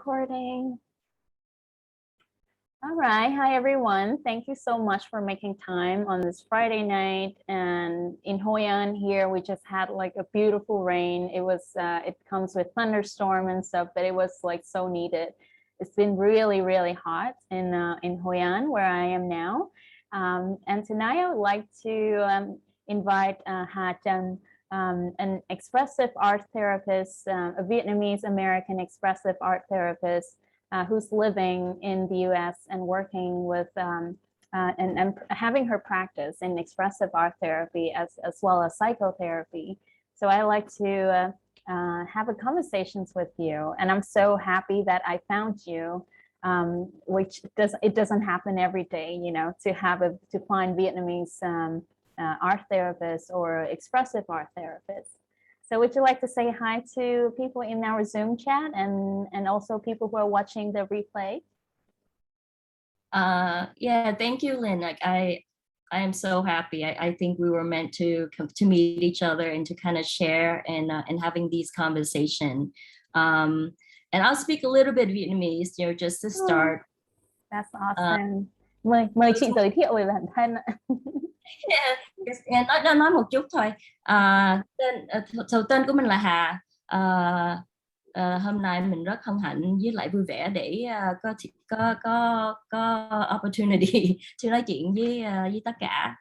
recording. All right, hi everyone. Thank you so much for making time on this Friday night. And in Hoi An here, we just had like a beautiful rain. It comes with thunderstorm and stuff, but it was like so needed. It's been really, really hot in Hoi An where I am now. And tonight I would like to invite KHÁCH, an expressive art therapist, a Vietnamese American expressive art therapist who's living in the US and working with and having her practice in expressive art therapy as well as psychotherapy. So I like to have a conversations with you, and I'm so happy that I found you, which doesn't happen every day, you know, to find Vietnamese art therapists or expressive art therapists. So would you like to say hi to people in our Zoom chat and also people who are watching the replay? Yeah, thank you, Lynn. Like I am so happy. I think we were meant to meet each other and to kind of share and having these conversations. And I'll speak a little bit Vietnamese, you know, just to start. That's awesome. Mời chị giới thiệu về bản thân ạ. Nói một chút thôi. Tên của mình là Hà. Hôm nay mình rất hân hạnh với lại vui vẻ để có opportunity to nói chuyện với tất cả,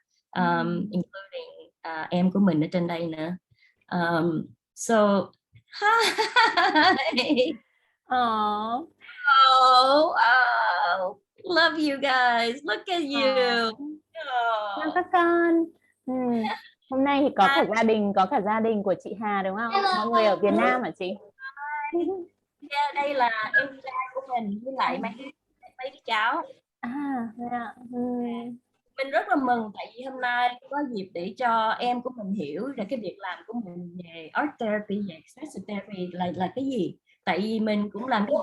including em của mình ở trên đây nữa. So hi. Oh, love you guys. Look at you. Chào các con. Hôm nay thì có cả gia đình của chị Hà đúng không? Mọi người ở Việt Nam hả chị? Yeah, đây là em trai của mình với lại mấy cái cháu. Mình rất là mừng tại vì hôm nay có dịp để cho em của mình hiểu là cái việc làm của mình về art therapy, về expressive therapy là cái gì. Tại vì mình cũng làm cái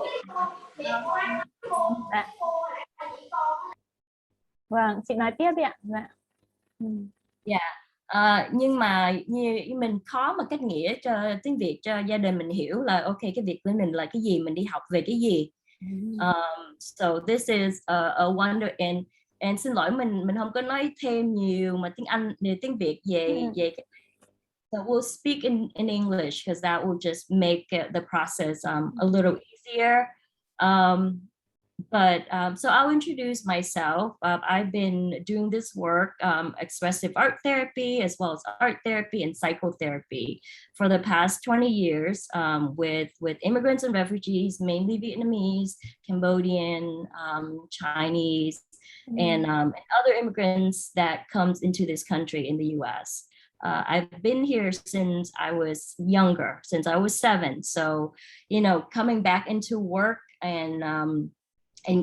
việc. Vâng, chị nói tiếp đi ạ. Yeah. Nhưng mà như mình khó mà cách nghĩa cho tiếng Việt cho gia đình mình hiểu là ok, cái việc của mình là cái gì, mình đi học về cái gì. So this is a wonder, and xin lỗi mình không có nói thêm nhiều mà tiếng Việt về cái. So we'll speak in English because that will just make the process a little easier. So I'll introduce myself. I've been doing this work, expressive art therapy, as well as art therapy and psychotherapy for the past 20 years with immigrants and refugees, mainly Vietnamese, Cambodian, Chinese, and other immigrants that comes into this country in the US. I've been here since I was younger, since I was 7. So, you know, coming back into work and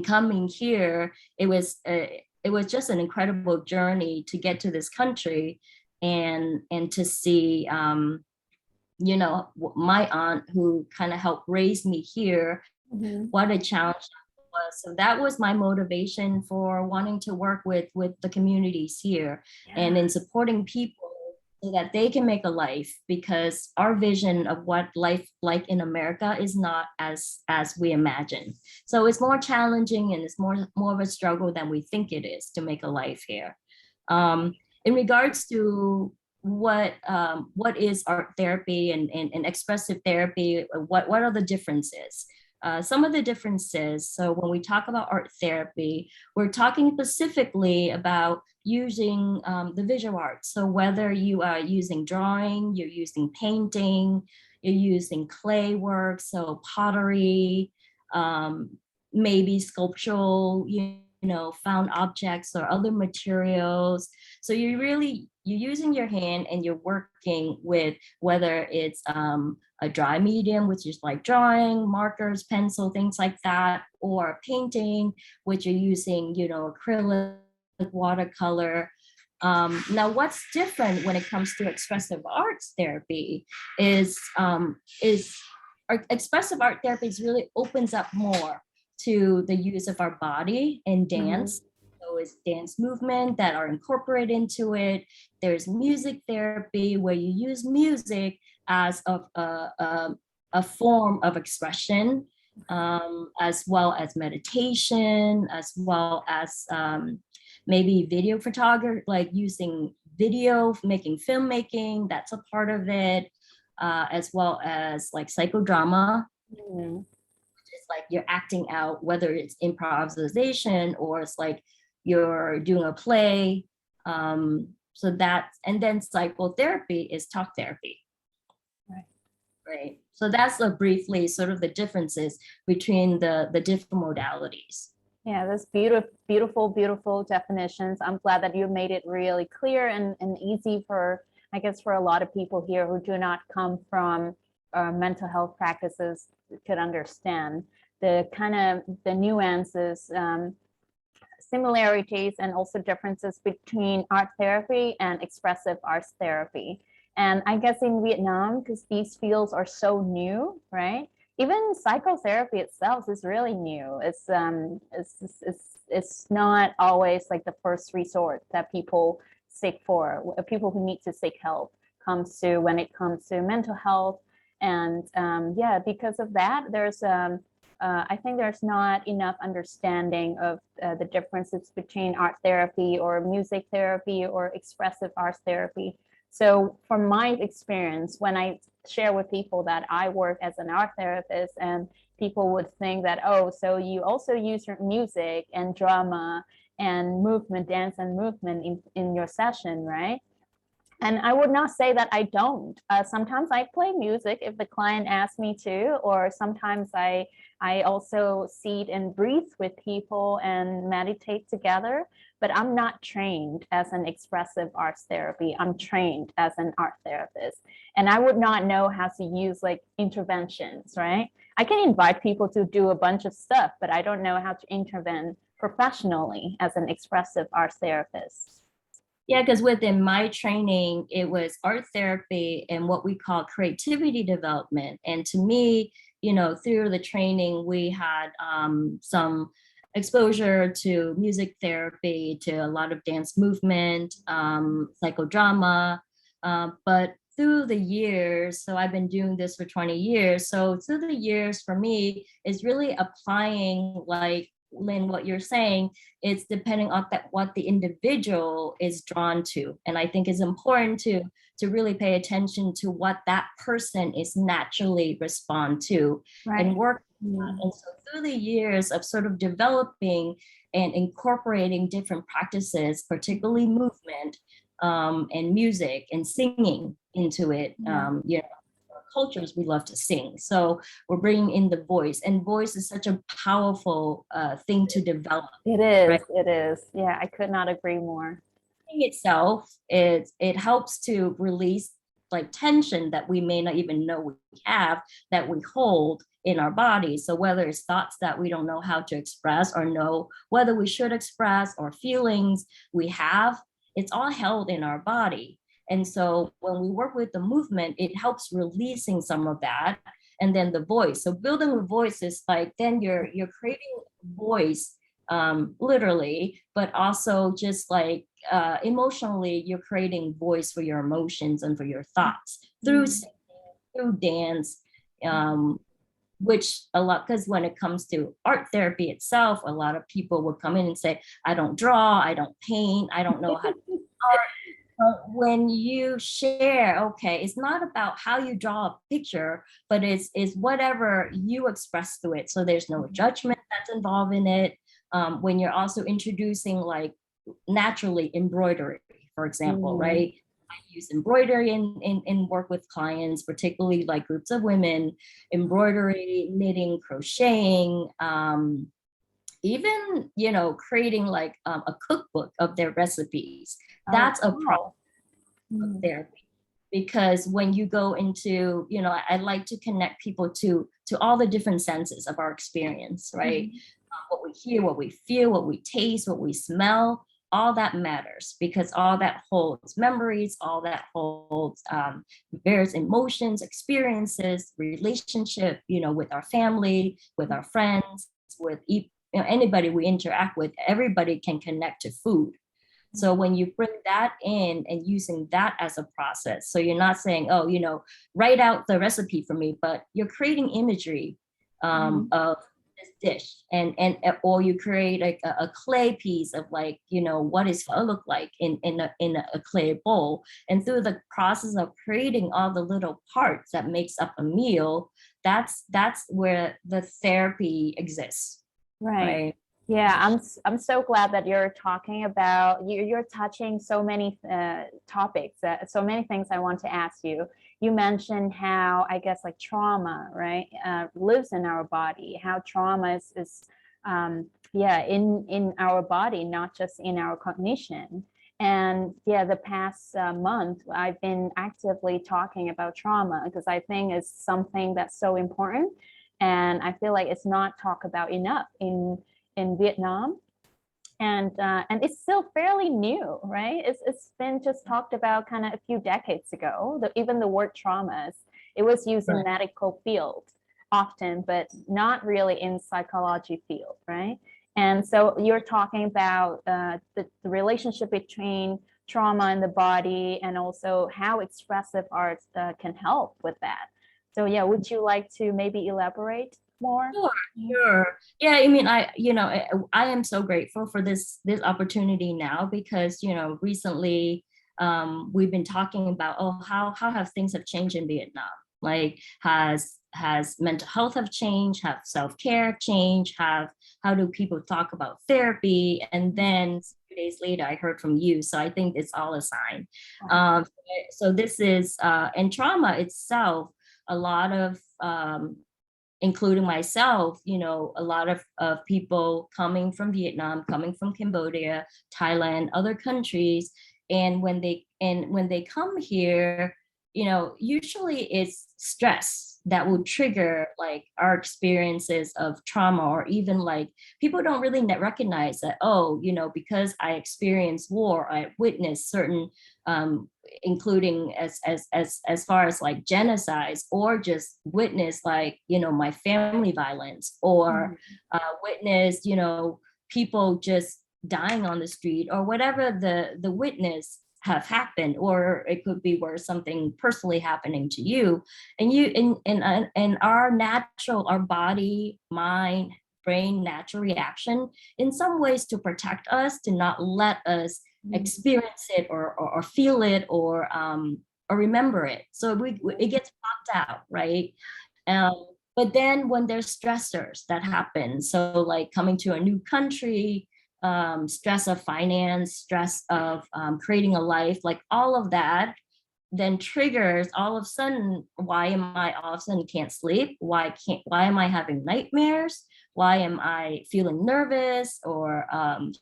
coming here, it was just an incredible journey to get to this country and to see, you know, my aunt who kind of helped raise me here, what a challenge that was. So that was my motivation for wanting to work with the communities here and in supporting people so that they can make a life, because our vision of what life like in America is not as we imagine. So it's more challenging and it's more of a struggle than we think it is to make a life here. In regards to what is art therapy and expressive therapy, what are the differences? Some of the differences, so when we talk about art therapy, we're talking specifically about using the visual arts. So whether you are using drawing, you're using painting, you're using clay work, so pottery, maybe sculptural, you know, found objects or other materials. So you're using your hand and you're working with whether it's a dry medium, which is like drawing, markers, pencil, things like that, or painting, which you're using, you know, acrylic, watercolor. Now, what's different when it comes to expressive arts therapy is expressive art therapy really opens up more to the use of our body and dance. So it's dance movement that are incorporated into it. There's music therapy where you use music as a form of expression. as well as meditation, as well as maybe video photography, like using video, making filmmaking, that's a part of it, as well as like psychodrama. Mm. It's like you're acting out, whether it's improvisation or it's like you're doing a play. So that's, and then psychotherapy is talk therapy. Right. Right. So that's briefly sort of the differences between the different modalities. Yeah, that's beautiful, beautiful, beautiful definitions. I'm glad that you made it really clear and easy for, I guess, for a lot of people here who do not come from mental health practices could understand the kind of the nuances, similarities, and also differences between art therapy and expressive arts therapy. And I guess in Vietnam, because these fields are so new, right? Even psychotherapy itself is really new. It's not always like the first resort that people seek for. People who need to seek help comes to when it comes to mental health. And yeah, because of that, there's I think there's not enough understanding of the differences between art therapy or music therapy or expressive arts therapy. So from my experience, when I share with people that I work as an art therapist, and people would think that, oh, so you also use your music and drama and movement, dance and movement in your session, right? And I would not say that I don't. Sometimes I play music if the client asks me to, or sometimes I also sit and breathe with people and meditate together, but I'm not trained as an expressive arts therapy. I'm trained as an art therapist. And I would not know how to use like interventions, right? I can invite people to do a bunch of stuff, but I don't know how to intervene professionally as an expressive arts therapist. Yeah, because within my training, it was art therapy and what we call creativity development. And to me, you know, through the training, we had some exposure to music therapy, to a lot of dance movement, psychodrama. But through the years, so I've been doing this for 20 years. So through the years for me is really applying, like Lynn, what you're saying, it's depending on that what the individual is drawn to. And I think it's important to really pay attention to what that person is naturally respond to, Right. and work on that. And so through the years of sort of developing and incorporating different practices, particularly movement, and music and singing into it, you know, cultures we love to sing, so we're bringing in the voice, and voice is such a powerful thing to develop. It is, right? it is. Yeah, I could not agree more. Singing itself, it helps to release like tension that we may not even know we have, that we hold in our body. So whether it's thoughts that we don't know how to express or know whether we should express, or feelings we have, it's all held in our body. And so when we work with the movement, it helps releasing some of that. And then the voice. So building the voice is like, then you're creating voice, literally, but also just like emotionally, you're creating voice for your emotions and for your thoughts through singing, through dance, which a lot, because when it comes to art therapy itself, a lot of people would come in and say, I don't draw, I don't paint, I don't know how to do art. But when you share, okay, it's not about how you draw a picture, but it's whatever you express through it. So there's no judgment that's involved in it. When you're also introducing like naturally embroidery, for example, right? I use embroidery in work with clients, particularly like groups of women, embroidery, knitting, crocheting, even, you know, creating like a cookbook of their recipes. That's a problem of therapy, because when you go into, you know, I like to connect people to all the different senses of our experience, right? What we hear, what we feel, what we taste, what we smell, all that matters, because all that holds memories, all that holds various emotions, experiences, relationship, you know, with our family, with our friends, with you know, anybody we interact with. Everybody can connect to food. So when you bring that in and using that as a process, so you're not saying, oh, you know, write out the recipe for me, but you're creating imagery of this dish, and or you create like a clay piece of like, you know, what is pho look like in a clay bowl, and through the process of creating all the little parts that makes up a meal, that's where the therapy exists. Right. Yeah, I'm so glad that you're talking about, you're touching so many topics, so many things I want to ask you. You mentioned how, I guess, like trauma, right, lives in our body, how trauma is yeah, in our body, not just in our cognition. And yeah, the past month, I've been actively talking about trauma because I think it's something that's so important. And I feel like it's not talked about enough in Vietnam, and it's still fairly new, right? It's been just talked about kind of a few decades ago. Even the word traumas, it was used in medical field often, but not really in psychology field, right? And so you're talking about the relationship between trauma and the body, and also how expressive arts can help with that. So yeah, would you like to maybe elaborate more? Sure. Yeah, I mean, I am so grateful for this opportunity now, because, you know, recently we've been talking about, oh, how have things have changed in Vietnam? Like, has mental health have changed? Have self-care changed? How do people talk about therapy? And then 2 days later, I heard from you. So I think it's all a sign. So this is, and trauma itself, a lot of, including myself, you know, a lot of people coming from Vietnam, coming from Cambodia, Thailand, other countries. And when they come here, you know, usually it's stress that will trigger like our experiences of trauma, or even like people don't really recognize that, oh, you know, because I experienced war, I witnessed certain including as far as like genocides, or just witness like, you know, my family violence, or witness, you know, people just dying on the street, or whatever the witness have happened, or it could be where something personally happening to you, and and our body, mind, brain natural reaction in some ways to protect us, to not let us experience it, or feel it, or remember it. So it gets blocked out, right? But then when there's stressors that happen, so like coming to a new country, stress of finance, stress of creating a life, like all of that then triggers all of a sudden, why am I all of a sudden can't sleep? Why am I having nightmares? Why am I feeling nervous or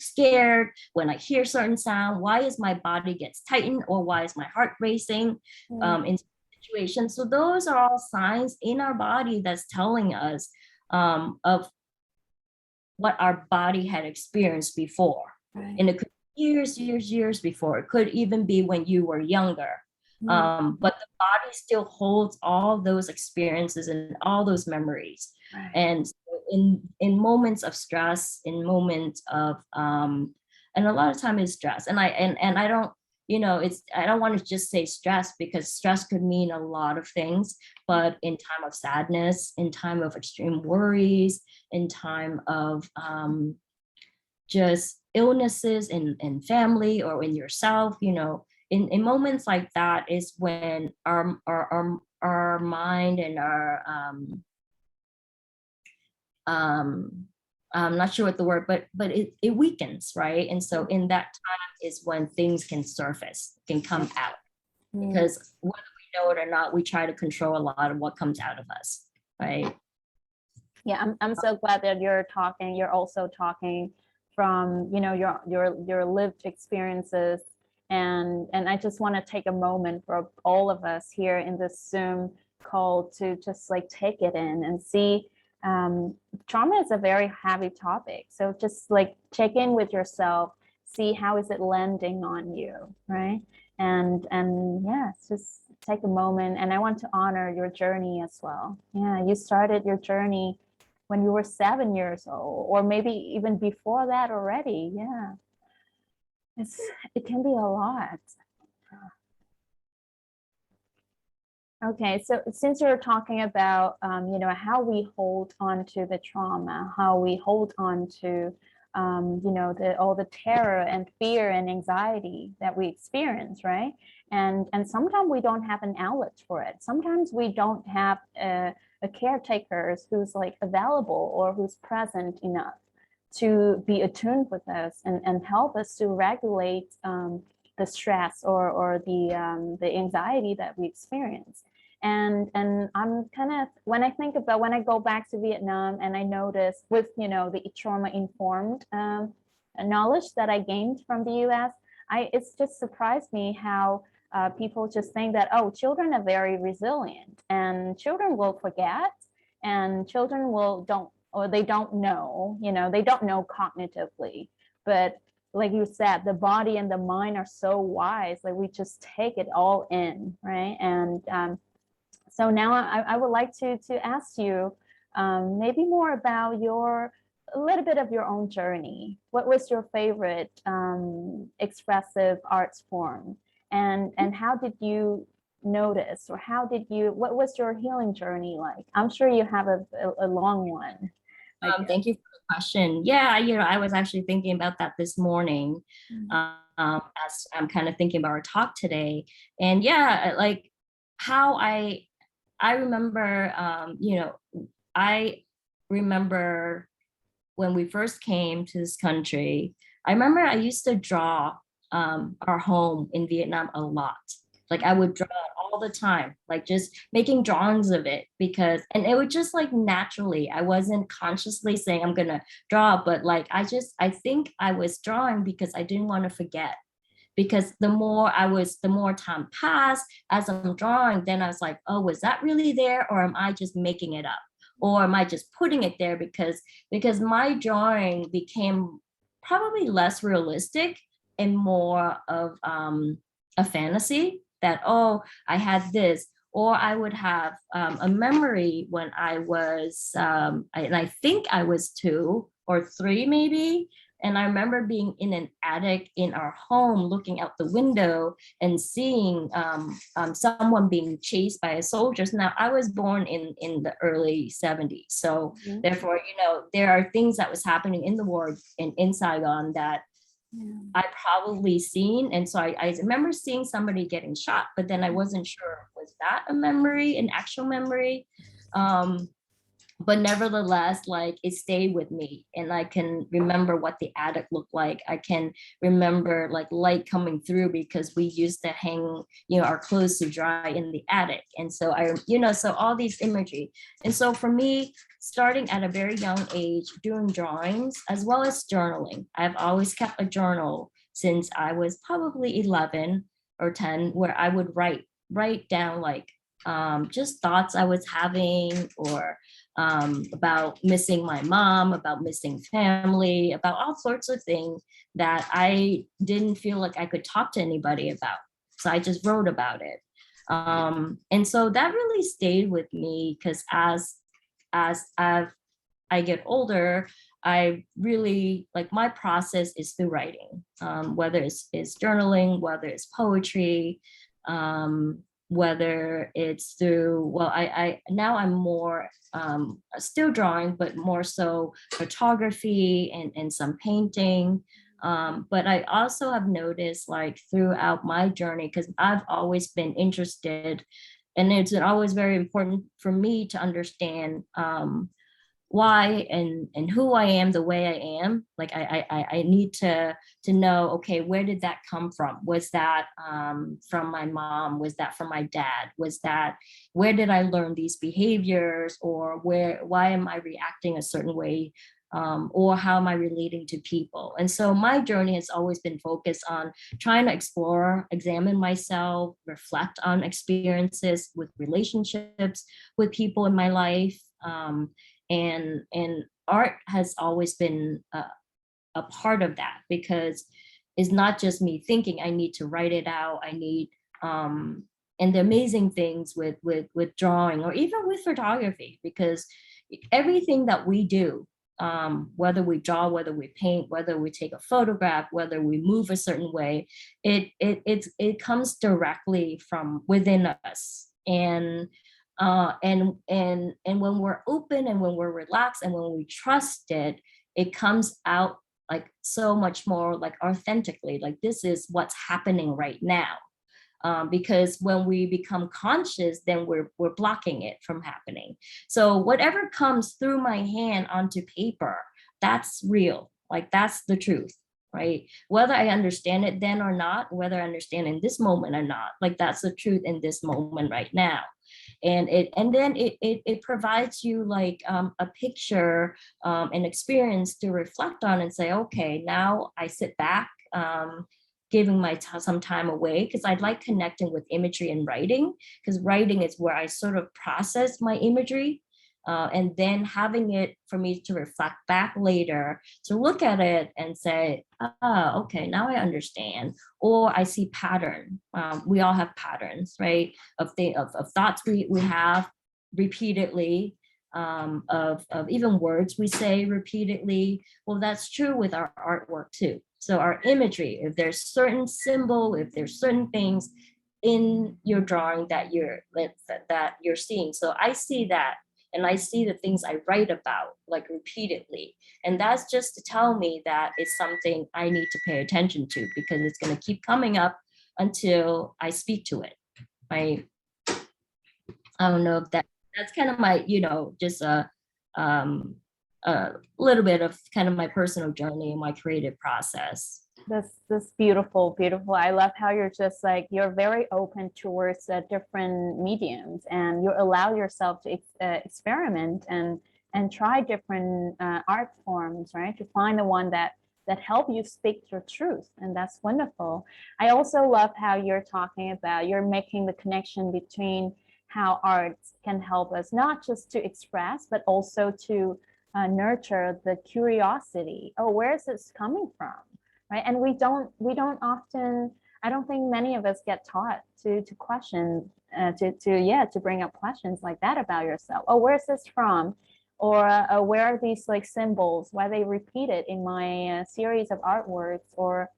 scared when I hear certain sound? Why is my body gets tightened, or why is my heart racing in situations? So those are all signs in our body that's telling us of what our body had experienced before. And it could be years before. It could even be when you were younger. But the body still holds all those experiences and all those memories. And so in moments of stress, in moments of and a lot of time is stress. And I don't, you know, I don't want to just say stress, because stress could mean a lot of things, but in time of sadness, in time of extreme worries, in time of just illnesses in family or in yourself, you know, in moments like that is when our mind and our I'm not sure what the word, but it weakens, right? And so in that time is when things can surface, can come out, because whether we know it or not, we try to control a lot of what comes out of us, right? Yeah, I'm so glad that you're talking. You're also talking from, you know, your lived experiences, and I just want to take a moment for all of us here in this Zoom call to just like take it in and see. Trauma is a very heavy topic, so just like check in with yourself, see how is it landing on you, right? And yeah, just take a moment. And I want to honor your journey as well. Yeah, you started your journey when you were 7 years old, or maybe even before that already. Yeah, it can be a lot. Okay, so since you're talking about, how we hold on to the trauma, how we hold on to, all the terror and fear and anxiety that we experience, right? And sometimes we don't have an outlet for it. Sometimes we don't have a caretaker who's like available or who's present enough to be attuned with us and help us to regulate the stress or the anxiety that we experience. And I'm kind of, when I go back to Vietnam and I notice with the trauma informed knowledge that I gained from the US, it's just surprised me how people just think that, oh, children are very resilient and children will forget and children they don't know, they don't know cognitively. But like you said, the body and the mind are so wise, like we just take it all in, right? And so now I would like to ask you maybe more about a little bit of your own journey. What was your favorite expressive arts form? And how did you notice, or what was your healing journey like? I'm sure you have a long one. Thank you for the question. Yeah, I was actually thinking about that this morning as I'm kind of thinking about our talk today. And yeah, like how I remember, I remember when we first came to this country, I remember I used to draw our home in Vietnam a lot. Like I would draw all the time, like just making drawings of it and it would just like naturally, I wasn't consciously saying I'm gonna draw, but like I think I was drawing because I didn't want to forget. Because the more time passed as I'm drawing, then I was like, oh, was that really there? Or am I just making it up? Or am I just putting it there because my drawing became probably less realistic and more of a fantasy that, oh, I had this. Or I would have a memory when I was, and I think I was 2 or 3 maybe, and I remember being in an attic in our home, looking out the window and seeing someone being chased by soldiers. Now, I was born in the early 70s. So therefore, there are things that was happening in the war in Saigon that I probably seen. And so I remember seeing somebody getting shot, but then I wasn't sure, was that a memory, an actual memory? But nevertheless, like it stayed with me, and I can remember what the attic looked like. I can remember like light coming through because we used to hang, our clothes to dry in the attic. And so so all these imagery. And so for me, starting at a very young age, doing drawings as well as journaling. I've always kept a journal since I was probably 11 or 10, where I would write down like just thoughts I was having, or about missing my mom, about missing family, about all sorts of things that I didn't feel like I could talk to anybody about. So I just wrote about it. And so that really stayed with me because as I get older, I really like my process is through writing, whether it's journaling, whether it's poetry, whether it's through, well, I now I'm more still drawing, but more so photography and some painting. But I also have noticed like throughout my journey, because I've always been interested, and it's always very important for me to understand why and who I am the way I am. Like I need to know, okay, where did that come from? Was that from my mom? Was that from my dad? Where did I learn these behaviors? Or why am I reacting a certain way? Or how am I relating to people? And so my journey has always been focused on trying to explore, examine myself, reflect on experiences with relationships with people in my life. And art has always been a part of that, because it's not just me thinking I need to write it out. I need and the amazing things with drawing, or even with photography, because everything that we do, whether we draw, whether we paint, whether we take a photograph, whether we move a certain way, it comes directly from within us. And and when we're open and when we're relaxed and when we trust it, it comes out like so much more like authentically, like this is what's happening right now. Because when we become conscious, then we're blocking it from happening. So whatever comes through my hand onto paper, that's real, like that's the truth, right? Whether I understand it then or not, whether I understand in this moment or not, like that's the truth in this moment right now. And then it provides you like a picture, an experience to reflect on and say, okay, now I sit back, giving some time away, because I like connecting with imagery and writing, because writing is where I sort of process my imagery, and then having it for me to reflect back later, to look at it and say, ah, okay, now I understand, or I see pattern. We all have patterns, right? Of thoughts we have repeatedly, of even words we say repeatedly. Well, that's true with our artwork too. So our imagery, if there's certain symbol, if there's certain things in your drawing that you're seeing. So I see that, and I see the things I write about like repeatedly. And that's just to tell me that it's something I need to pay attention to, because it's going to keep coming up until I speak to it. I don't know if that's kind of my, just a little bit of kind of my personal journey and my creative process. That's beautiful, beautiful. I love how you're just like, you're very open towards different mediums, and you allow yourself to experiment and try different art forms, right? To find the one that help you speak your truth. And that's wonderful. I also love how you're talking about, you're making the connection between how art can help us not just to express, but also to nurture the curiosity. Oh, where is this coming from? Right? And we don't often, I don't think many of us get taught to question, to bring up questions like that about yourself. Oh, where's this from? Or where are these like symbols? Why they repeat it in my series of artworks? Or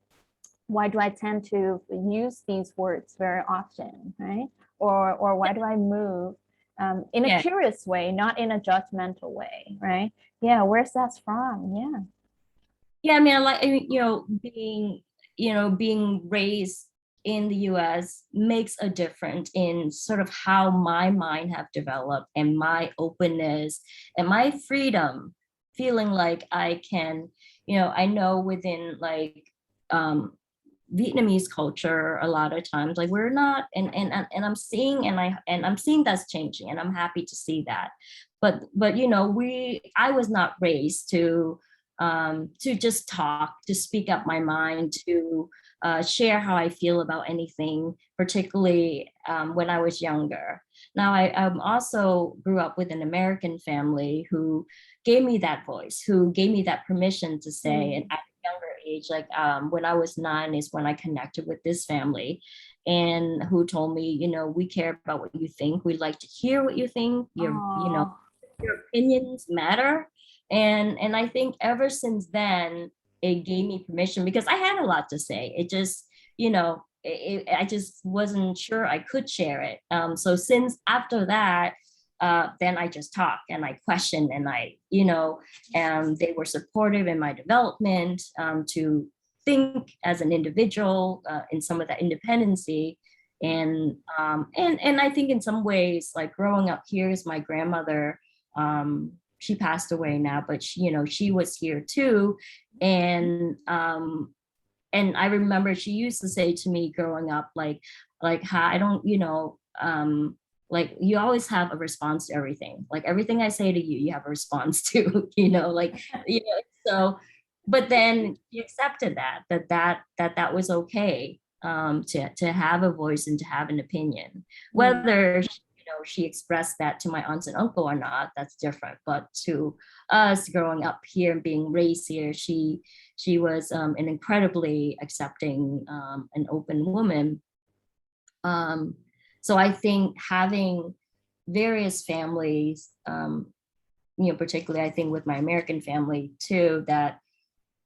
why do I tend to use these words very often, right? Or why do I move in a curious way, not in a judgmental way, right? Yeah, where's that from? Yeah. Yeah, I mean, I like, being raised in the US makes a difference in sort of how my mind have developed, and my openness and my freedom, feeling like I can, I know within like Vietnamese culture, a lot of times, like we're not, and I'm seeing, I'm seeing that's changing, and I'm happy to see that. But I was not raised to just talk, to speak up my mind, to share how I feel about anything, particularly when I was younger. Now, I also grew up with an American family who gave me that voice, who gave me that permission to say, and at a younger age, like when I was 9 is when I connected with this family, and who told me, we care about what you think. We like to hear what you think. Your opinions matter. And I think ever since then, it gave me permission, because I had a lot to say. It just, I just wasn't sure I could share it. So since after that, then I just talk and I question, and they were supportive in my development, to think as an individual, in some of that independency. And I think in some ways, like growing up here, is my grandmother, she passed away now, but she was here too. And I remember she used to say to me growing up, like how I don't, like you always have a response to everything. Like everything I say to you, you have a response to, so, but then you accepted that was okay, to have a voice and to have an opinion. Whether she expressed that to my aunts and uncle or not, that's different. But to us growing up here and being raised here, she was an incredibly accepting, and open woman. So I think having various families, particularly I think with my American family too, that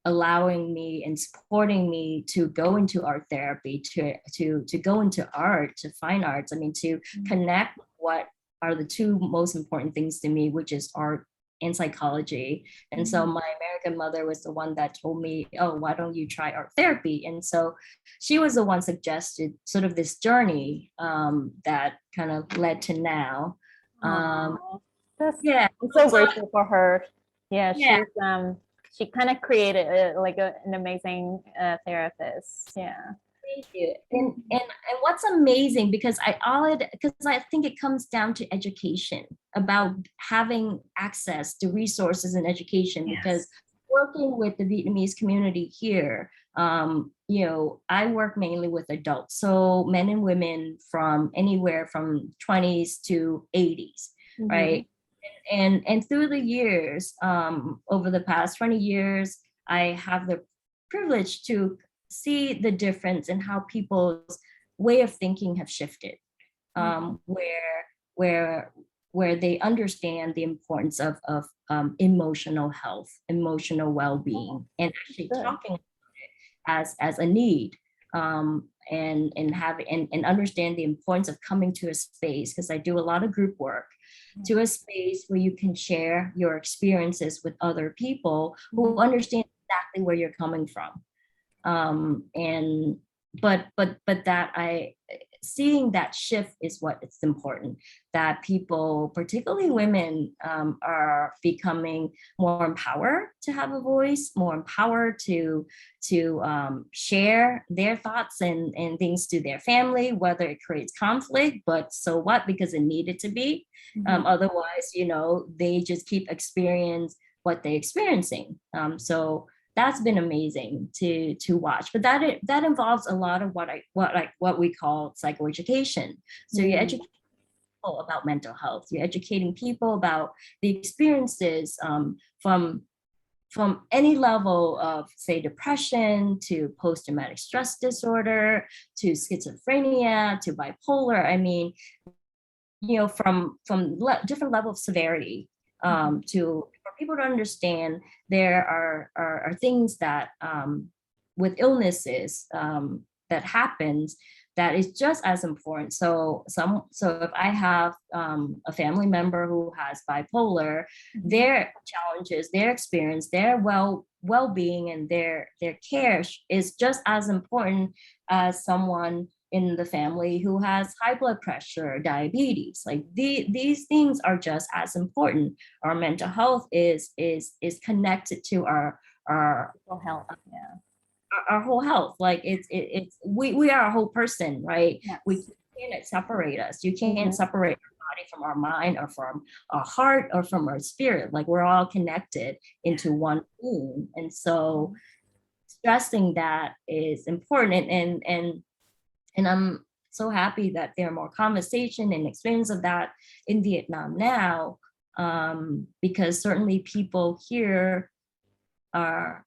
allowing me and supporting me to go into art therapy, to go into art, to fine arts. I mean, to connect what are the two most important things to me, which is art and psychology. And so my American mother was the one that told me, oh, why don't you try art therapy? And so she was the one suggested sort of this journey that kind of led to now. Yeah, I'm so grateful for her. Yeah, she kind of created an amazing therapist. Yeah. Thank you. And what's amazing, because I think it comes down to education, about having access to resources and education. Yes. Because working with the Vietnamese community here, you know, I work mainly with adults, so men and women from anywhere from 20s to 80s, right? And through the years, over the past 20 years, I have the privilege to see the difference in how people's way of thinking have shifted, where they understand the importance of emotional health, emotional well-being, and actually talking about it as a need, and understand the importance of coming to a space, because I do a lot of group work, to a space where you can share your experiences with other people who understand exactly where you're coming from. And but that seeing that shift is what it's important, that people, particularly women, are becoming more empowered to have a voice, more empowered to share their thoughts and things to their family, whether it creates conflict, but so what, because it needed to be. Otherwise, you know, they just keep experience what they're experiencing. So that's been amazing to watch, but that involves a lot of what we call psychoeducation. So you educate people about mental health, you're educating people about the experiences, from any level of, say, depression to post-traumatic stress disorder to schizophrenia to bipolar. I mean, you know, from different level of severity, to for people to understand there are things that with illnesses that happens that is just as important. So if I have a family member who has bipolar, their challenges, their experience, their well-being and their care is just as important as someone in the family who has high blood pressure or diabetes. Like these things are just as important. Our mental health is connected to our health. Our whole health. Like we are a whole person, right? Yes. We can't separate us. You can't separate our body from our mind or from our heart or from our spirit. Like we're all connected into one being. And so stressing that is important. And I'm so happy that there are more conversation and experience of that in Vietnam now, because certainly people here are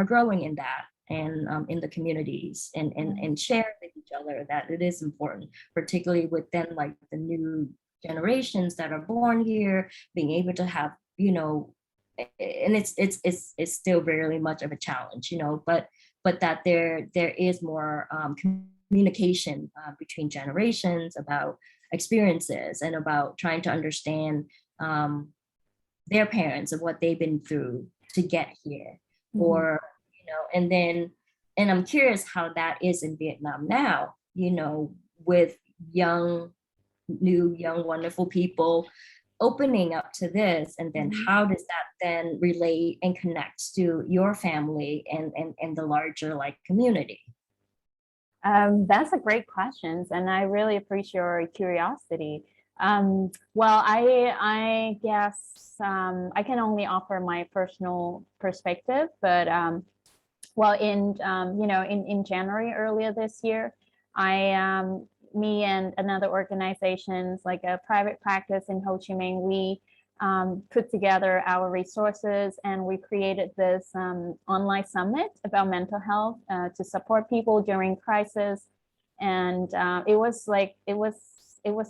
growing in that, and in the communities, and share with each other that it is important, particularly with then like the new generations that are born here, being able to have, you know, and it's still very much of a challenge, you know, but that there is more communication between generations about experiences and about trying to understand their parents and what they've been through to get here, or you know, and I'm curious how that is in Vietnam now, you know, with young wonderful people opening up to this, and then how does that then relate and connect to your family and the larger like community? That's a great question, and I really appreciate your curiosity. Well, I guess I can only offer my personal perspective, but well, in January earlier this year, me and another organizations, like a private practice in Ho Chi Minh, we put together our resources, and we created this online summit about mental health to support people during crisis. And it was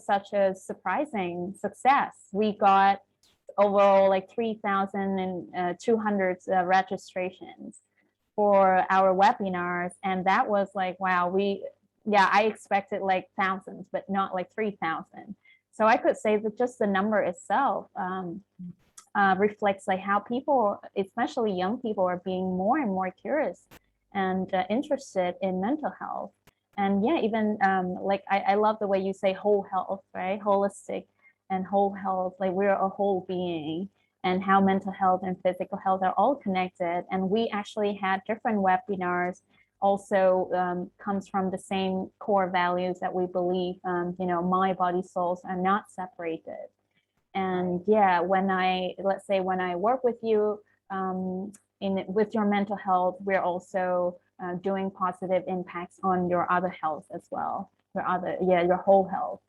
such a surprising success. We got overall like 3,200 registrations. for our webinars, and that was like, wow, I expected like thousands, but not like 3,000. So I could say that just the number itself reflects like how people, especially young people, are being more and more curious and interested in mental health. And yeah, even like I love the way you say whole health, right? Holistic and whole health, like we're a whole being, and how mental health and physical health are all connected. And we actually had different webinars also comes from the same core values that we believe, mind, body, souls are not separated. And yeah, let's say when I work with you with your mental health, we're also doing positive impacts on your other health as well, your whole health.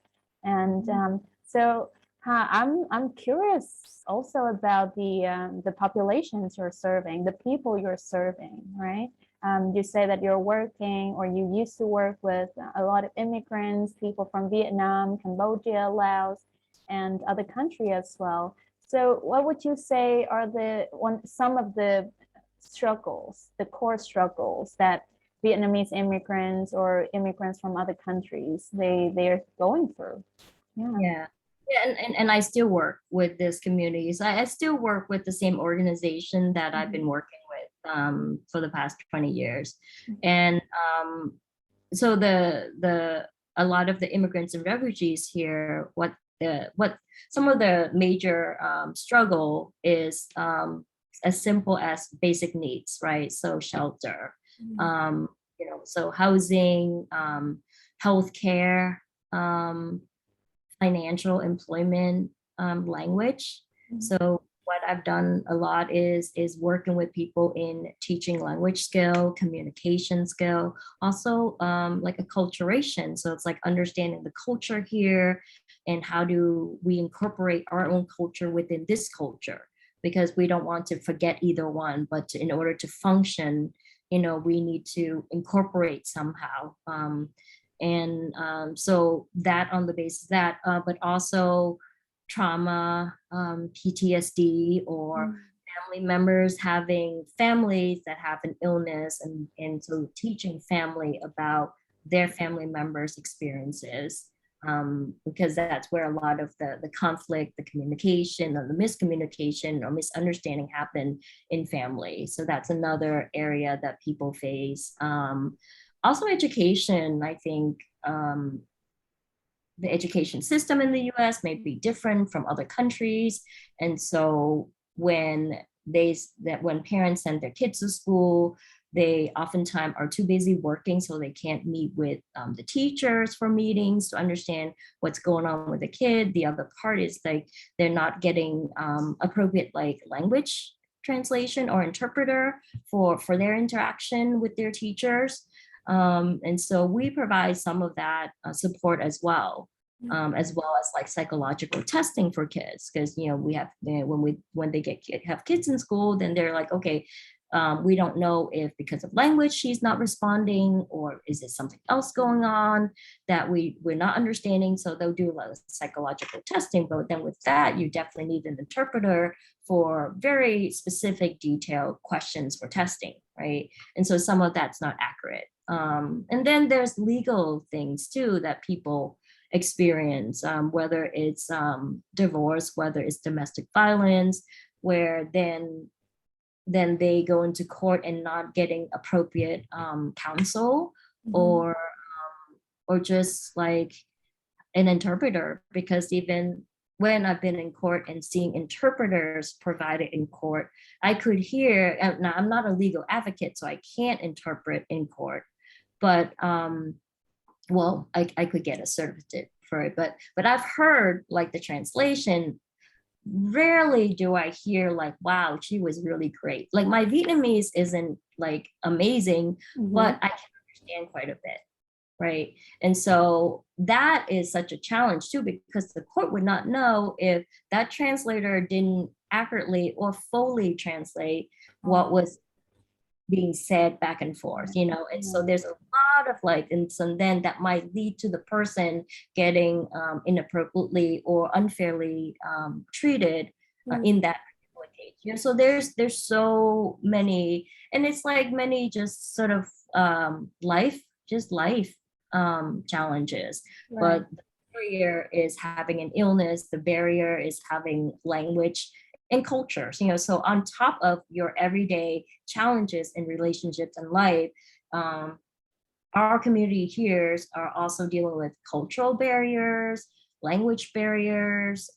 And so I'm curious also about the populations you're serving, the people you're serving, right? You say that you're working, or you used to work with a lot of immigrants, people from Vietnam, Cambodia, Laos, and other countries as well. So what would you say are some of the struggles, the core struggles that Vietnamese immigrants or immigrants from other countries they're going through? Yeah. And I still work with this communities. I still work with the same organization that I've been working with for the past 20 years. And so a lot of the immigrants and refugees here, what some of the major struggle is as simple as basic needs, right? So shelter, so housing, healthcare, financial, employment, language. So what I've done a lot is working with people in teaching language skill, communication skill, also like acculturation. So it's like understanding the culture here and how do we incorporate our own culture within this culture, because we don't want to forget either one, but in order to function, we need to incorporate somehow. So that on the basis of that, but also trauma, PTSD, or family members having families that have an illness, and so teaching family about their family members' experiences, because that's where a lot of the conflict, the communication, or the miscommunication or misunderstanding happen in family. So that's another area that people face. Also education, I think the education system in the US may be different from other countries. And so when parents send their kids to school, they oftentimes are too busy working, so they can't meet with the teachers for meetings to understand what's going on with the kid. The other part is like they're not getting appropriate like language translation or interpreter for their interaction with their teachers. And so we provide some of that support as well as like psychological testing for kids, because we have when they have kids in school, then they're like, okay, we don't know if because of language she's not responding, or is it something else going on that we're not understanding. So they'll do a lot of psychological testing, but then with that you definitely need an interpreter for very specific detailed questions for testing, right? And so some of that's not accurate. And then there's legal things too that people experience, whether it's divorce, whether it's domestic violence, where then they go into court and not getting appropriate counsel, or just like an interpreter, because even when I've been in court and seeing interpreters provided in court, I could hear, now I'm not a legal advocate, so I can't interpret in court, but I could get a certificate for it, but I've heard like the translation, rarely do I hear like, wow, she was really great. Like my Vietnamese isn't like amazing, but I can understand quite a bit, right? And so that is such a challenge too, because the court would not know if that translator didn't accurately or fully translate what was being said back and forth, and so there's a lot of like, and so then that might lead to the person getting inappropriately or unfairly treated in that particular So there's so many, and it's like many just sort of life challenges. Right. But the barrier is having an illness, the barrier is having language and cultures, so on top of your everyday challenges in relationships and life, um, our community here are also dealing with cultural barriers, language barriers,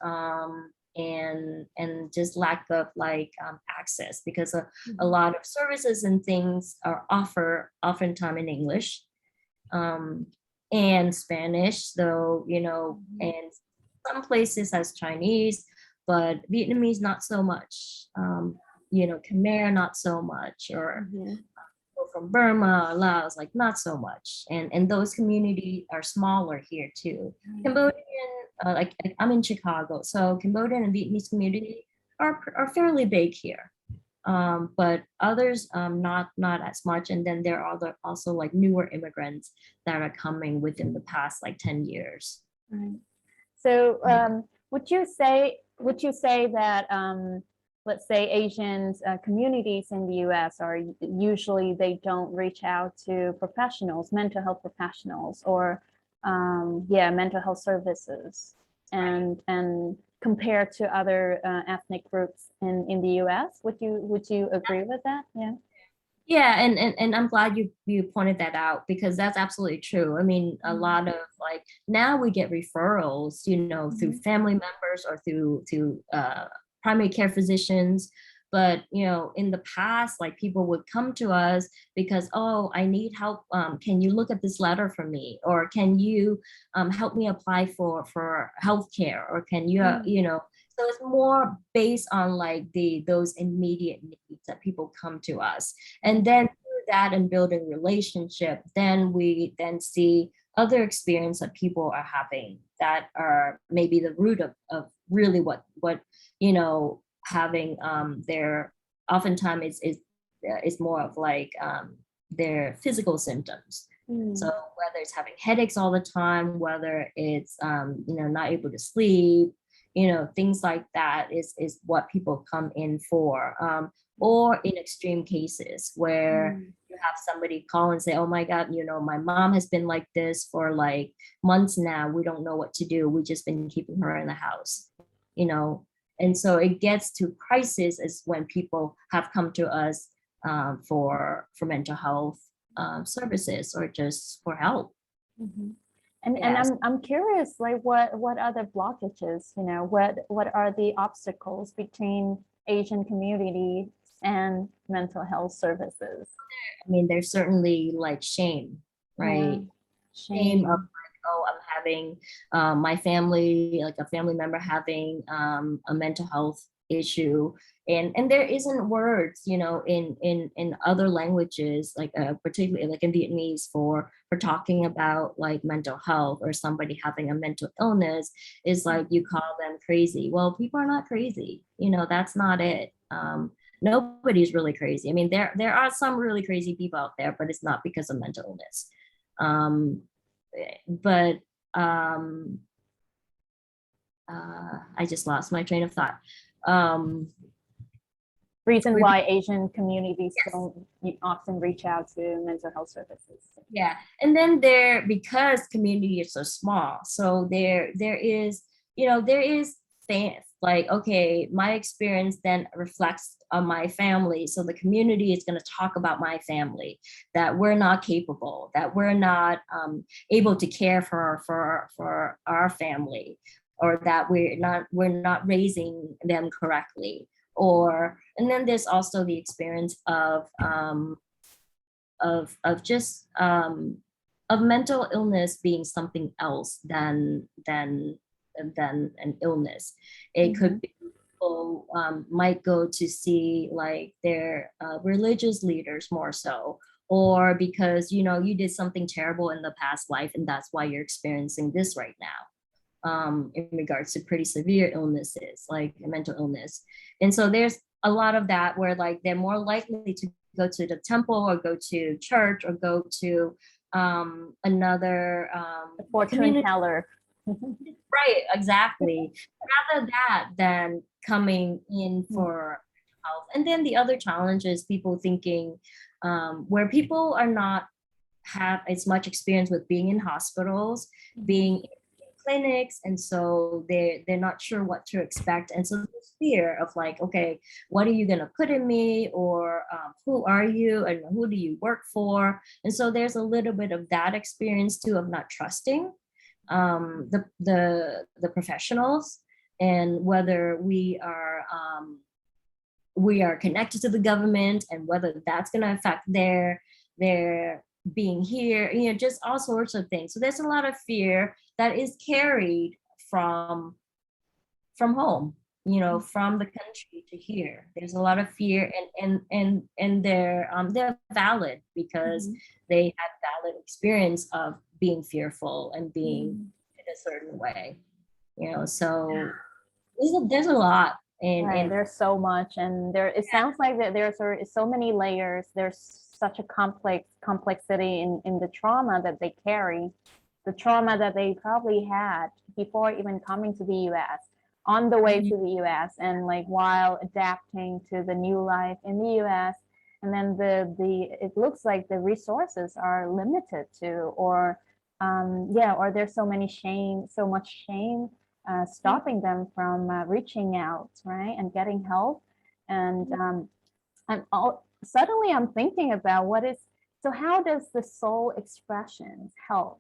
and just lack of like access, because a lot of services and things are offered oftentimes in English, um, and Spanish, though, and some places has Chinese, but Vietnamese not so much. Khmer not so much, or from Burma, Laos, like not so much. And those communities are smaller here too. Cambodian, like I'm in Chicago, so Cambodian and Vietnamese community are fairly big here. But others not as much. And then there are also like newer immigrants that are coming within the past like 10 years. Right. So would you say that let's say Asian communities in the US are usually, they don't reach out to professionals, mental health professionals, or mental health services, and compared to other ethnic groups in the US? Would you agree with that? Yeah. Yeah, and I'm glad you pointed that out, because that's absolutely true. I mean, a lot of like now we get referrals, through family members or through primary care physicians. But in the past, like people would come to us because, oh, I need help. Can you look at this letter for me, or can you help me apply for healthcare, or can you So it's more based on like those immediate needs that people come to us, and then through that and building relationship, then we then see other experience that people are having that are maybe the root of really what having their oftentimes is more of like their physical symptoms. So whether it's having headaches all the time, whether it's not able to sleep, things like that is what people come in for. Or in extreme cases where you have somebody call and say, oh my God, my mom has been like this for like months now. We don't know what to do. We've just been keeping her in the house, And so it gets to crisis is when people have come to us for mental health services, or just for help. And I'm curious, like what are the blockages? What are the obstacles between Asian community and mental health services? I mean, there's certainly like shame, right? Shame of like, oh, I'm having my family, like a family member having a mental health issue, and there isn't words, in other languages, like particularly like in Vietnamese for talking about like mental health, or somebody having a mental illness is like you call them crazy. Well, people are not crazy, that's not it. Nobody's really crazy. I mean, there are some really crazy people out there, but it's not because of mental illness. But I just lost my train of thought. Reason why Asian communities don't often reach out to mental health services. Yeah, and then because community is so small, so there is like, okay, my experience then reflects on my family, so the community is going to talk about my family, that we're not capable, that we're not able to care for our family, or that we're not raising them correctly. And then there's also the experience of just of mental illness being something else than an illness. It could be people might go to see like their religious leaders more so, or because you did something terrible in the past life, and that's why you're experiencing this right now. In regards to pretty severe illnesses like mental illness. And so there's a lot of that where like they're more likely to go to the temple, or go to church, or go to another fortune teller. Right, exactly. Rather that than coming in for health. And then the other challenge is people thinking where people are not have as much experience with being in hospitals, being in clinics, and so they're not sure what to expect, and so there's fear of like, okay, what are you going to put in me, or who are you and who do you work for, and so there's a little bit of that experience too of not trusting the professionals, and whether we are connected to the government, and whether that's going to affect their being here, just all sorts of things. So there's a lot of fear that is carried from home, from the country to here. There's a lot of fear, and they're valid, because they have valid experience of being fearful and being in a certain way, so there's a lot. And there's so much, and it sounds like that there's so many layers. There's such a complexity in the trauma that they carry, the trauma that they probably had before even coming to the US, on the way to the US, and like while adapting to the new life in the US. And then it looks like the resources are limited to, or there's so much shame stopping them from reaching out, right, and getting help. And suddenly I'm thinking about how does the soul expressions help,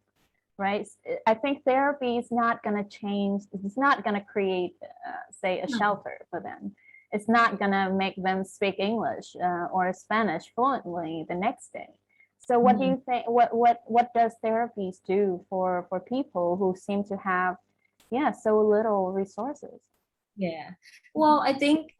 right? I think therapy is not going to change. It's not going to create, say, a shelter for them. It's not going to make them speak English or Spanish fluently the next day. So what do you think, what does therapies do for people who seem to have, so little resources? Yeah, well, I think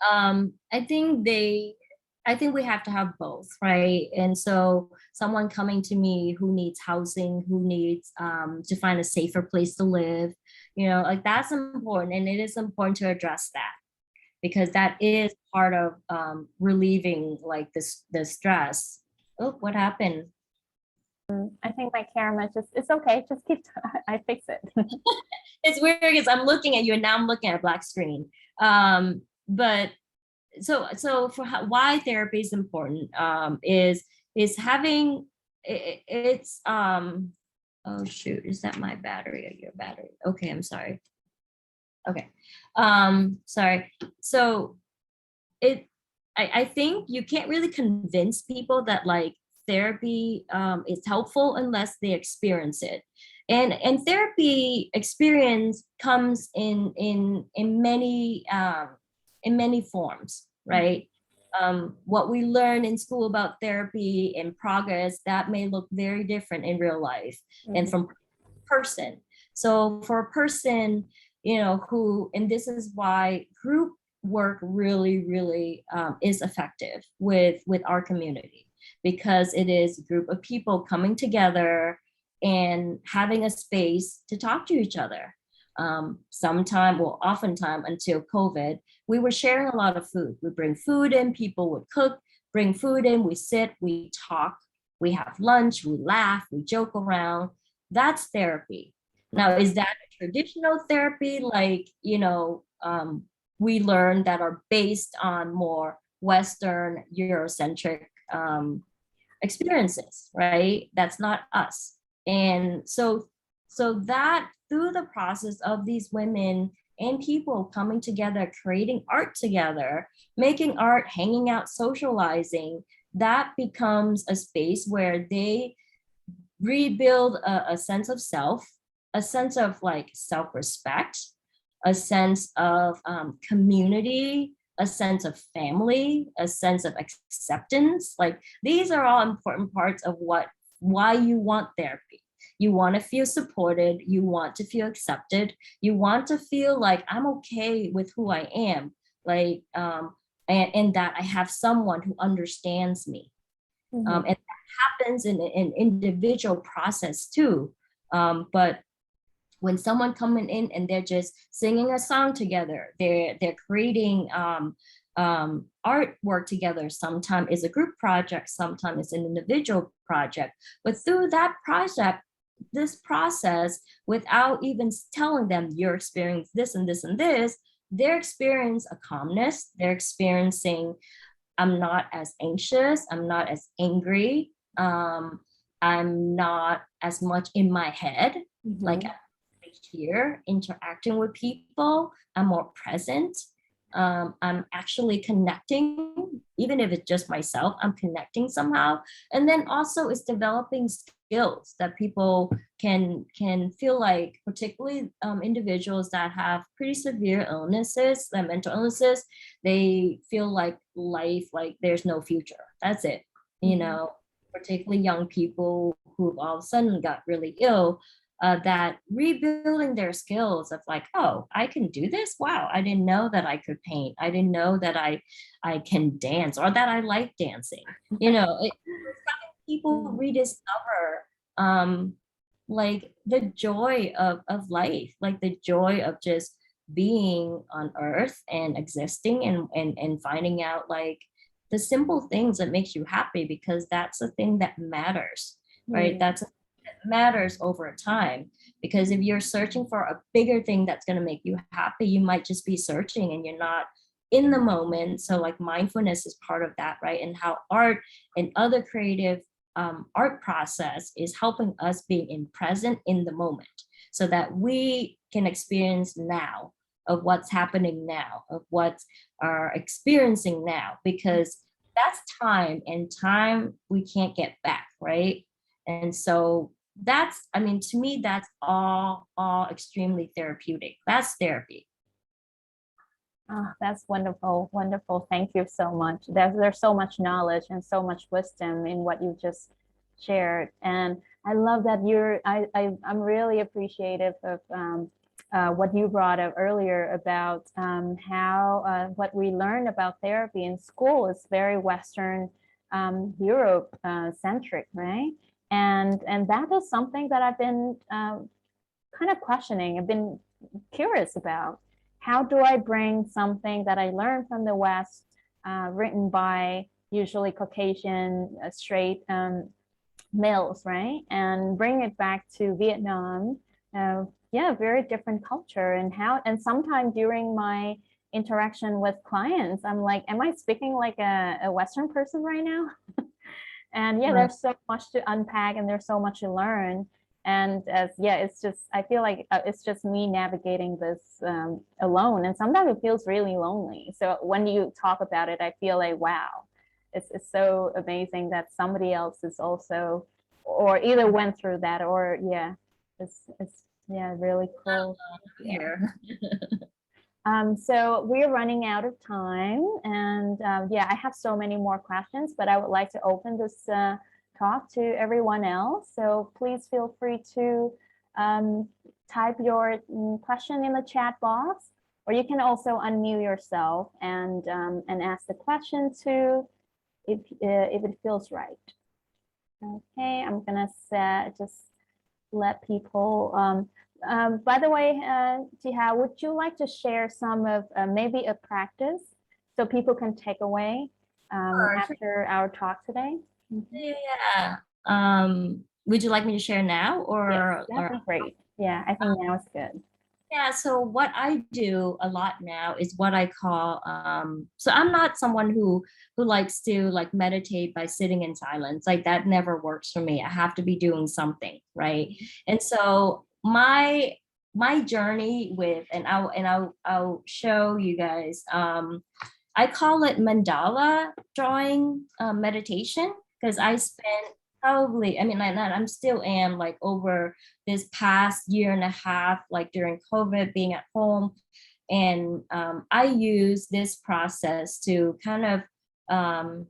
we have to have both, right? And so someone coming to me who needs housing, who needs to find a safer place to live, like that's important, and it is important to address that, because that is part of relieving like the stress. Oh, what happened? I think my camera it's okay. Just keep, I fix it. It's weird because I'm looking at you and now I'm looking at a black screen. But so for why therapy is important is having it's oh shoot, is that my battery or your battery? Okay, I'm sorry. Okay, sorry. So I think you can't really convince people that like therapy is helpful unless they experience it. And therapy experience comes in many forms, right? What we learn in school about therapy and progress, that may look very different in real life and from person. So for a person, who, and this is why group work really is effective with our community, because it is a group of people coming together and having a space to talk to each other. Oftentimes until COVID, we were sharing a lot of food. We bring food in, people would cook, bring food in, we sit, we talk, we have lunch, we laugh, we joke around. That's therapy. Now, is that a traditional therapy like, we learn that are based on more Western Eurocentric experiences, right? That's not us. And so that through the process of these women and people coming together, creating art together, making art, hanging out, socializing, that becomes a space where they rebuild a sense of self, a sense of like self-respect, a sense of community, a sense of family, a sense of acceptance. Like these are all important parts of why you want therapy. You want to feel supported, you want to feel accepted, you want to feel like I'm okay with who I am, like and that I have someone who understands me. And that happens in an individual process too. But when someone coming in and they're just singing a song together, they're creating artwork together. Sometimes it's a group project, sometimes it's an individual project. But through that project, this process, without even telling them you're experiencing this and this and this, they're experiencing a calmness. They're experiencing, I'm not as anxious, I'm not as angry, I'm not as much in my head. Like here interacting with people, I'm more present. I'm actually connecting, even if it's just myself, I'm connecting somehow. And then also it's developing skills that people can feel like, particularly individuals that have pretty severe illnesses, like mental illnesses, they feel like life, like there's no future. That's it. You know, particularly young people who all of a sudden got really ill, that rebuilding their skills of like, oh, I can do this. Wow, I didn't know that I could paint. I didn't know that I can dance or that I like dancing. You know, people rediscover like the joy of life, like the joy of just being on earth and existing and finding out like the simple things that makes you happy, because that's the thing that matters, right? That's matters over time. Because if you're searching for a bigger thing that's going to make you happy, you might just be searching and you're not in the moment. So like mindfulness is part of that, right? And how art and other creative art process is helping us being in present in the moment, so that we can experience now of what's happening now, of what are experiencing now, because that's time, and time we can't get back, right? And so that's, I mean, to me, that's all extremely therapeutic. That's therapy. Oh, that's wonderful. Wonderful. Thank you so much. There's so much knowledge and so much wisdom in what you just shared. And I love that I'm really appreciative of what you brought up earlier about how what we learn about therapy in school is very Western Europe centric, right? And that is something that I've been kind of questioning. I've been curious about. How do I bring something that I learned from the West, written by usually Caucasian straight males, right? And bring it back to Vietnam. Yeah, very different culture. And sometimes during my interaction with clients, I'm like, am I speaking like a Western person right now? And yeah, there's so much to unpack and there's so much to learn. And it's just, I feel like it's just me navigating this alone, and sometimes it feels really lonely. So when you talk about it, I feel like, wow, it's so amazing that somebody else is also, or either went through that, or it's really cool. Here. So we're running out of time, and I have so many more questions, but I would like to open this talk to everyone else. So please feel free to type your question in the chat box, or you can also unmute yourself and ask the question too, if it feels right. Okay, I'm gonna just let people. By the way, Jiha, would you like to share some of maybe a practice so people can take away after our talk today? Yeah. Would you like me to share now, or? Yes, that'd be great. Yeah, I think now is good. Yeah, so what I do a lot now is what I call so I'm not someone who likes to like meditate by sitting in silence. Like that never works for me. I have to be doing something, right? And so my journey with, and I'll show you guys, I call it mandala drawing meditation, because I spent probably, I mean, I'm still am like over this past year and a half, like during COVID, being at home. And I use this process to kind of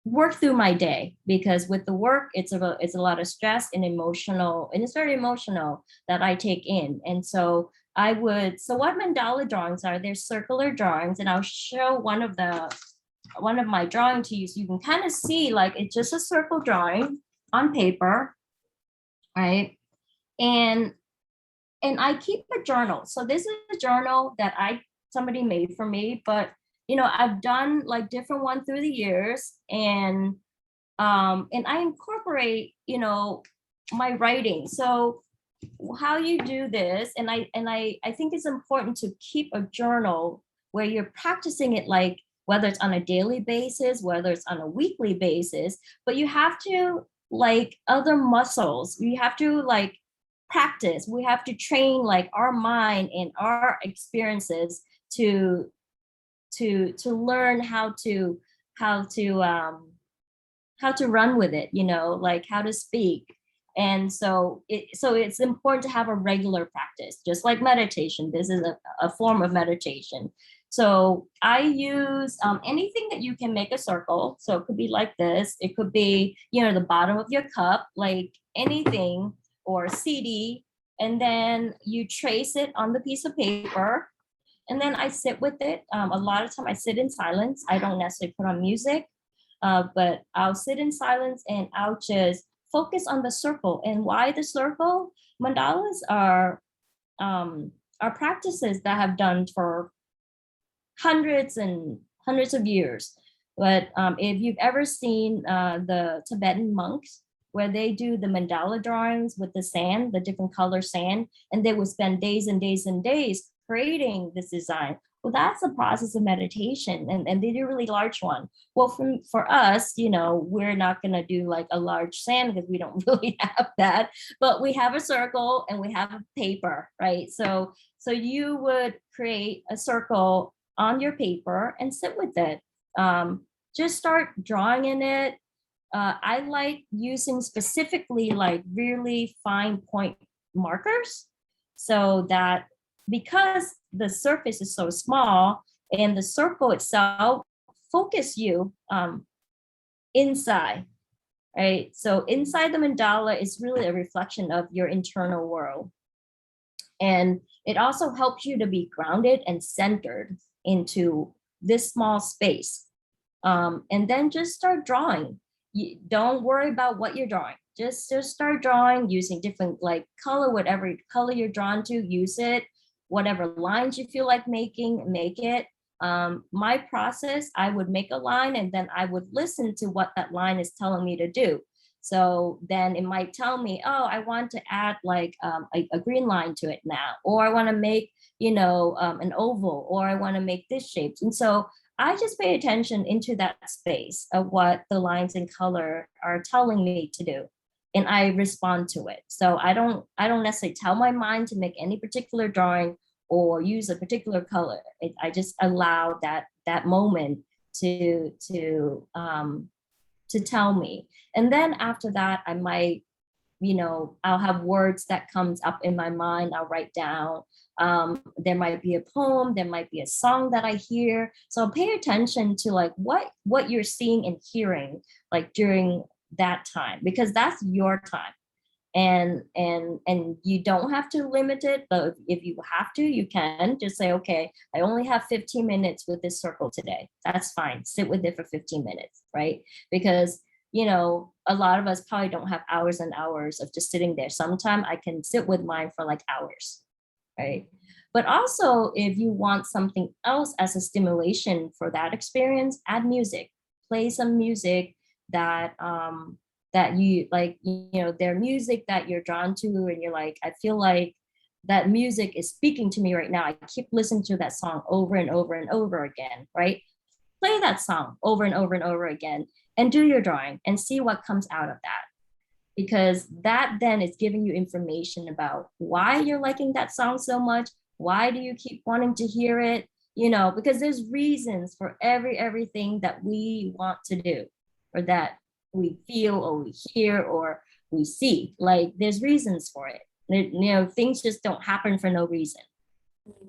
work through my day, because with the work, it's a lot of stress and emotional, and it's very emotional that I take in. And so so what mandala drawings are, they're circular drawings, and I'll show one of my drawing to you, so you can kind of see like it's just a circle drawing on paper, right? And I keep a journal. So this is a journal that somebody made for me, but you know, I've done like different ones through the years, and I incorporate, you know, my writing. So how you do this, and I think it's important to keep a journal where you're practicing it, like whether it's on a daily basis, whether it's on a weekly basis, but you have to, like other muscles, you have to like practice. We have to train like our mind and our experiences to learn how to run with it, you know, like how to speak. And so it's important to have a regular practice, just like meditation. This is a form of meditation. So I use anything that you can make a circle. So it could be like this. It could be, you know, the bottom of your cup, like anything, or CD. And then you trace it on the piece of paper. And then I sit with it. A lot of time I sit in silence. I don't necessarily put on music, but I'll sit in silence and I'll just focus on the circle. And why the circle? Mandalas are practices that have done for hundreds and hundreds of years. But if you've ever seen the Tibetan monks, where they do the mandala drawings with the sand, the different color sand, and they would spend days and days and days creating this design. Well, that's a process of meditation, and they do a really large one. Well, for us, you know, we're not going to do like a large sand because we don't really have that, but we have a circle and we have paper, right? So you would create a circle on your paper and sit with it. Just start drawing in it. I like using specifically like really fine point markers, so that because the surface is so small and the circle itself focus you inside, right? So inside the mandala is really a reflection of your internal world. And it also helps you to be grounded and centered into this small space. And then just start drawing. You don't worry about what you're drawing. Just start drawing using different like color, whatever color you're drawn to, use it. Whatever lines you feel like making, make it. My process, I would make a line and then I would listen to what that line is telling me to do. So then it might tell me, oh, I want to add like a green line to it now, or I want to make, you know, an oval, or I want to make this shape. And so I just pay attention into that space of what the lines in color are telling me to do, and I respond to it. So I don't necessarily tell my mind to make any particular drawing or use a particular color. I just allow that moment to tell me. And then after that, I might, you know, I'll have words that comes up in my mind. I'll write down. There might be a poem, there might be a song that I hear. So pay attention to like what you're seeing and hearing like during that time, because that's your time. And you don't have to limit it, but if you have to, you can just say, okay, I only have 15 minutes with this circle today. That's fine. Sit with it for 15 minutes, right? Because, you know, a lot of us probably don't have hours and hours of just sitting there. Sometimes I can sit with mine for like hours, right? But also, if you want something else as a stimulation for that experience, add music. Play some music that that you like, you know, their music that you're drawn to, and you're like, I feel like that music is speaking to me right now. I keep listening to that song over and over and over again, right? Play that song over and over and over again and do your drawing and see what comes out of that. Because that then is giving you information about why you're liking that song so much. Why do you keep wanting to hear it? You know, because there's reasons for everything that we want to do, or that we feel or we hear or we see. Like there's reasons for it. You know, things just don't happen for no reason,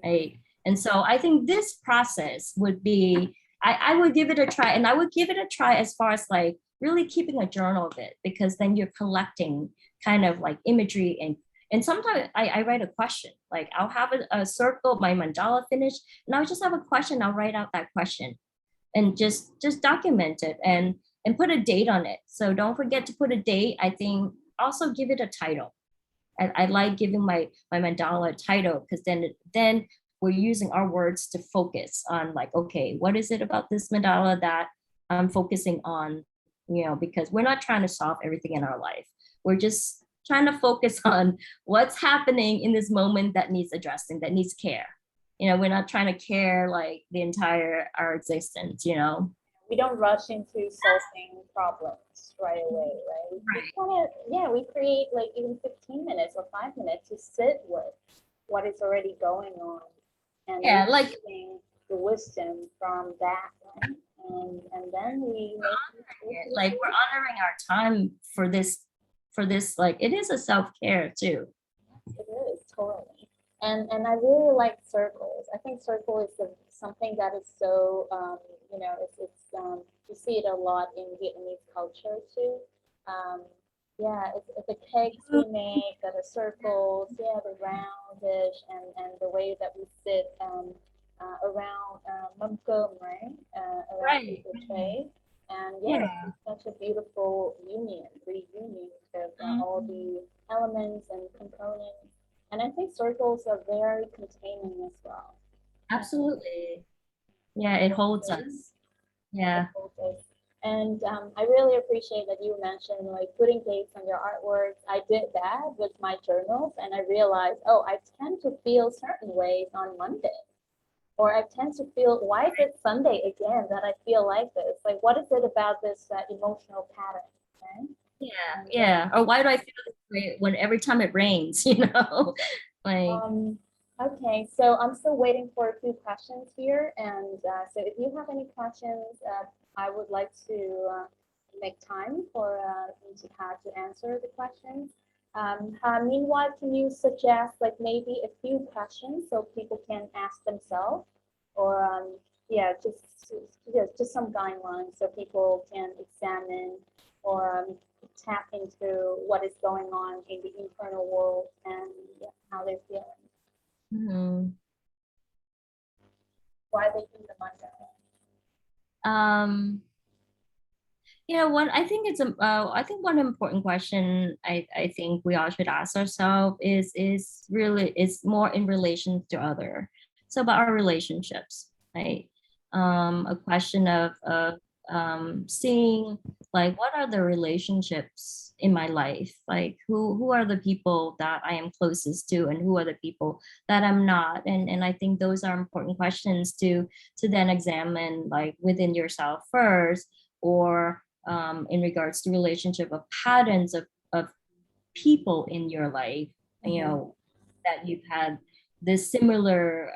right? And so I think this process would be, I would give it a try, and I would give it a try as far as like really keeping a journal of it, because then you're collecting kind of like imagery, and sometimes I write a question. Like I'll have a circle, my mandala finished, and I'll just have a question. I'll write out that question and just document it and put a date on it. So don't forget to put a date. I think also give it a title. I like giving my mandala a title, because then we're using our words to focus on like, okay, what is it about this mandala that I'm focusing on? You know, because we're not trying to solve everything in our life. We're just trying to focus on what's happening in this moment that needs addressing, that needs care. You know, we're not trying to care like the entire our existence, you know. We don't rush into solving problems right away, right? Right. We kind of, yeah, we create like even 15 minutes or 5 minutes to sit with what is already going on and Yeah, like receiving the wisdom from that, right? And then we make like we're honoring our time for this, like it is a self-care too. it is totally. And I really like circles. I think circle is something that is so you know, it's you see it a lot in Vietnamese culture too. Um, yeah, it's the cakes we make that are circles, yeah, the roundish and the way that we sit around mâm cơm, right? Around Right. the tray. And yeah, Yeah. it's such a beautiful reunion of all the elements and components. And I think circles are very containing as well. Absolutely. Yeah, it holds us. Yeah. And I really appreciate that you mentioned like putting dates on your artworks. I did that with my journals, and I realized, oh, I tend to feel certain ways on Monday, or I tend to feel, why is it Sunday again that I feel like this? Like, what is it about this emotional pattern? Okay? Yeah. Yeah. Or why do I feel this way when every time it rains, you know? Like Okay, so I'm still waiting for a few questions here, and so if you have any questions, I would like to make time for to answer the questions. Meanwhile, can you suggest like maybe a few questions so people can ask themselves, or yeah, just some guidelines so people can examine or tap into what is going on in the internal world and how they're feeling. mhm. Why they do the mandala. um you know what, I think it's I think one important question I think we all should ask ourselves is really is more in relation to other, so about our relationships, right? A question of seeing like what are the relationships in my life, like who are the people that I am closest to and who are the people that I'm not, and I think those are important questions to then examine like within yourself first, or in regards to relationship of patterns of people in your life, you know, that you've had this similar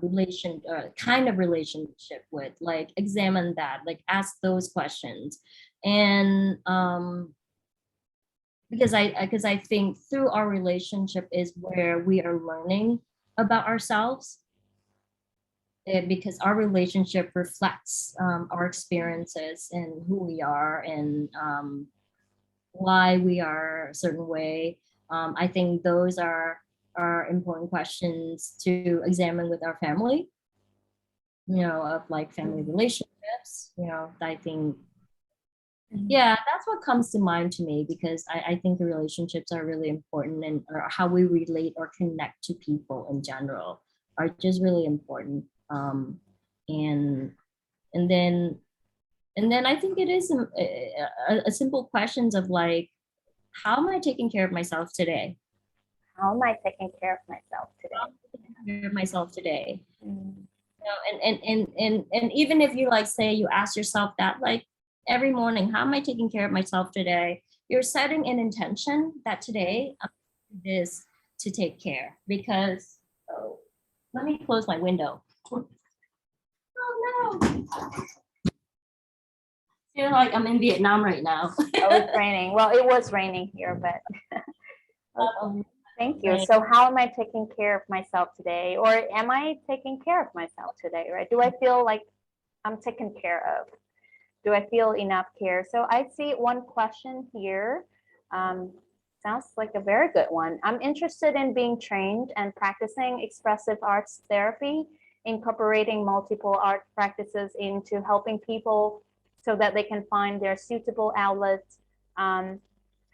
relation kind of relationship with, like examine that, like ask those questions. And because I think through our relationship is where we are learning about ourselves, because our relationship reflects our experiences and who we are, and why we are a certain way. I think those are important questions to examine with our family, you know, of like family relationships, you know. I think, yeah, that's what comes to mind to me, because I think the relationships are really important, and or how we relate or connect to people in general are just really important. And and then and then I think it is a simple questions of like, how am I taking care of myself today? How am I taking care of myself today? How am I taking care of myself today? Mm. You know, and even if you like say you ask yourself that like every morning, how am I taking care of myself today? You're setting an intention that today I'm going to do this to take care. Because let me close my window. Oh no. Feel like I'm in Vietnam right now. Oh, it's raining. Well, it was raining here, but okay. Thank you. Right. So how am I taking care of myself today? Or am I taking care of myself today, right? Do I feel like I'm taken care of? Do I feel enough care? So I see one question here. Sounds like a very good one. I'm interested in being trained and practicing expressive arts therapy, incorporating multiple art practices into helping people so that they can find their suitable outlets.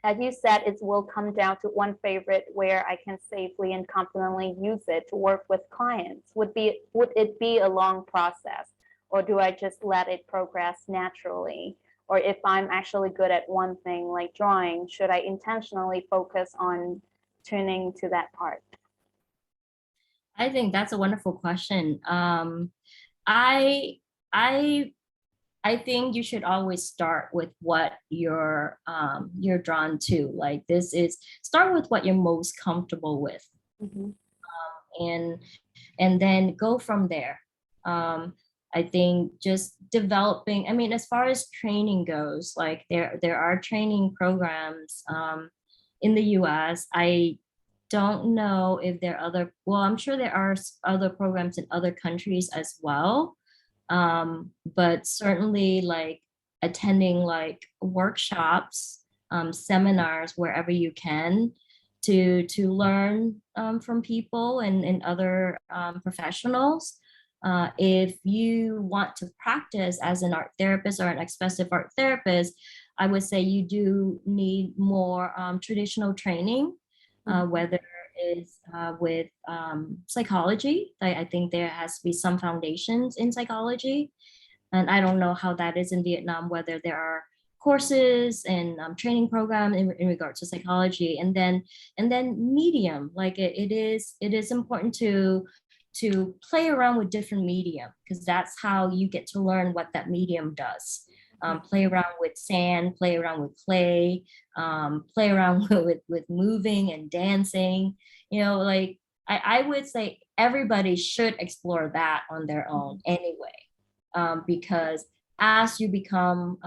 As you said, it will come down to one favorite where I can safely and confidently use it to work with clients. Would it be a long process, or do I just let it progress naturally? or if I'm actually good at one thing like drawing, should I intentionally focus on tuning to that part? I think that's a wonderful question. I I I think you should always start with what you're drawn to. Like this is start with what you're most comfortable with, Mhm. and then go from there. Um, I think just developing. I mean, as far as training goes, like there are training programs in the U.S. I don't know if there are other. Well, I'm sure there are other programs in other countries as well, but certainly like attending like workshops, seminars wherever you can to learn from people and other professionals. If you want to practice as an art therapist or an expressive art therapist, I would say you do need more traditional training, whether is with psychology. I think there has to be some foundations in psychology. And I don't know how that is in Vietnam, whether there are courses and training program in regards to psychology, and then medium. Like it is important to play around with different medium, because that's how you get to learn what that medium does. Play around with sand, play around with clay, play around with moving and dancing. Like I would say everybody should explore that on their own anyway, because as you become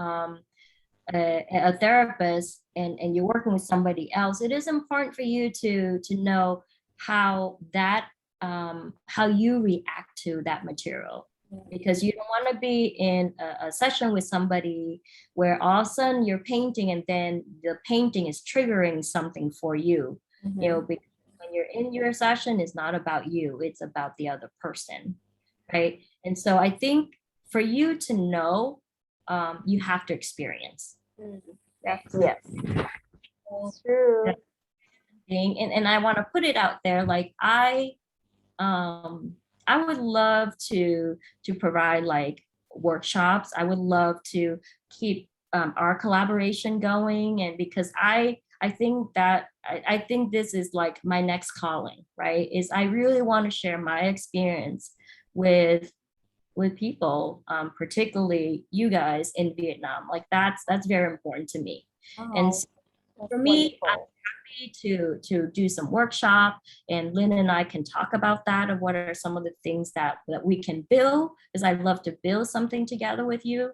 a therapist and you're working with somebody else, it is important for you to know how that how you react to that material, because you don't want to be in a session with somebody where all of a sudden you're painting and then the painting is triggering something for you. Because when you're in your session, it's not about you, it's about the other person, right? And so I think for you to know, you have to experience. Yes, yes. True. And I want to put it out there, like I would love to provide like workshops. I would love to keep our collaboration going, and because I think that I think this is like my next calling, right? Is I really want to share my experience with people, particularly you guys in Vietnam. Like that's very important to me. And so for me, I'm happy to do some workshop, and Lynn and I can talk about that, and what are some of the things that we can build, because I'd love to build something together with you,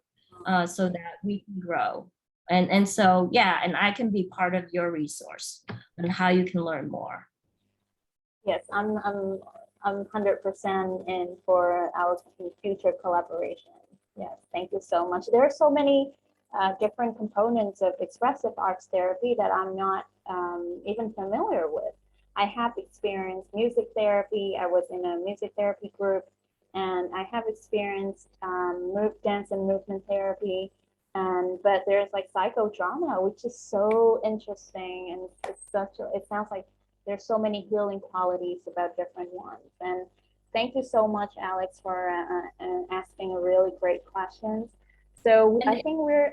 so that we can grow. And so yeah, and I can be part of your resource on how you can learn more. Yes, I'm 100% in for our future collaboration. Yes, thank you so much. There are so many different components of expressive arts therapy that I'm not even familiar with. I have experienced music therapy. I was in a music therapy group, and I have experienced dance and movement therapy. But there's like psychodrama, which is so interesting, and it sounds like there's so many healing qualities about different ones. And thank you so much, Alex, for asking a really great questions. So I think we're